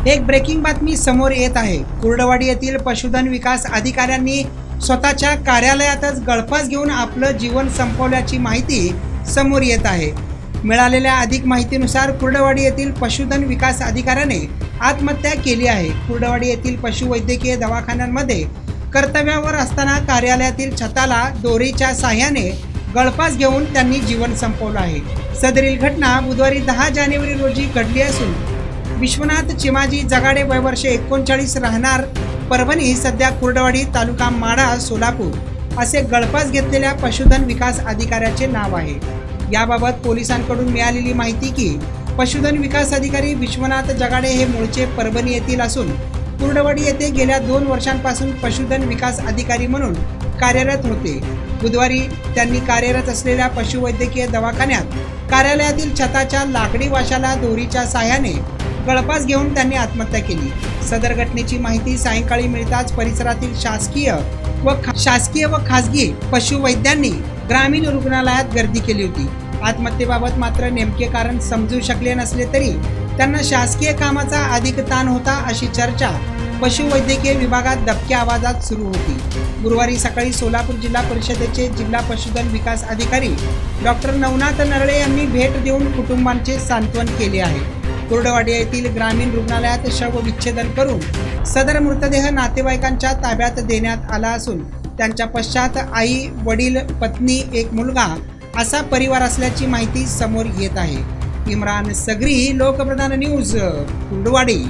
एक ब्रेकिंग बातमी समोर येत आहे। कुर्डवाडी येथील पशुधन विकास अधिकाऱ्यांनी स्वतःच्या कार्यालयातच गळफास घेऊन आपलं जीवन संपवल्याची माहिती समोर येत आहे। मिळालेल्या अधिक माहितीनुसार कुर्डवाडी येथील पशुधन विकास अधिकाऱ्याने आत्महत्या केली आहे। कुर्डवाडी येथील पशुवैद्यकीय दवाखान्यांमध्ये कर्तव्यावर असताना कार्यालयातील छताला दोरीच्या साहाय्याने गळफास घेऊन त्यांनी जीवन संपवलं आहे। सदरील घटना बुधवारी 10 जानेवारी रोजी घडली असून विश्वनाथ चिमाजी जगाडे वय वर्ष 39 राहणार परभणी, सध्या कुर्डवाडी, तालुका माढा, सोलापूर असे गळफास घेतलेल्या पशुधन विकास अधिकाऱ्याचे नाव आहे। याबाबत पोलिसांकडून मिळालेली माहिती की पशुधन विकास अधिकारी विश्वनाथ जगाडे हे मूळचे परभणी येथील असून कुर्डवाडी येथे गेल्या 2 वर्षांपासून पशुधन विकास अधिकारी म्हणून कार्यरत होते। बुधवारी त्यांनी कार्यरत असलेल्या पशुवैद्यकीय दवाखान्यात कार्यालयातील छताच्या लाकडी वाशाला दोरीच्या साहाय्याने गळफास घेऊन त्यांनी आत्महत्या केली। सदर घटनेची माहिती सायंकाळी मिळताच परिसरातील शासकीय व खासगी पशुवैद्यांनी ग्रामीण रुग्णालयात गर्दी केली होती। आत्महत्येबाबत मात्र नेमके कारण समजू शकले नसले तरी त्यांना शासकीय कामाचा अधिक ताण होता अशी चर्चा पशुवैद्यकीय विभागात दबक्या आवाजात सुरू होती। गुरुवारी सकाळी सोलापूर जिल्हा परिषदेचे जिल्हा पशुधन विकास अधिकारी डॉक्टर नवनाथ नरळे यांनी भेट देऊन कुटुंबांचे सांत्वन केले आहे। कुर्डवाडी येथील ग्रामीण रुग्णालयात शवविच्छेदन करून सदर मृतदेह नातेवाईकांच्या ताब्यात देण्यात आला असून त्यांच्या पश्चात आई, वडील, पत्नी, एक मुलगा असा परिवार असल्याची माहिती समोर येत आहे। इम्रान सगरी, लोकप्रधान न्यूज, कुर्डवाडी।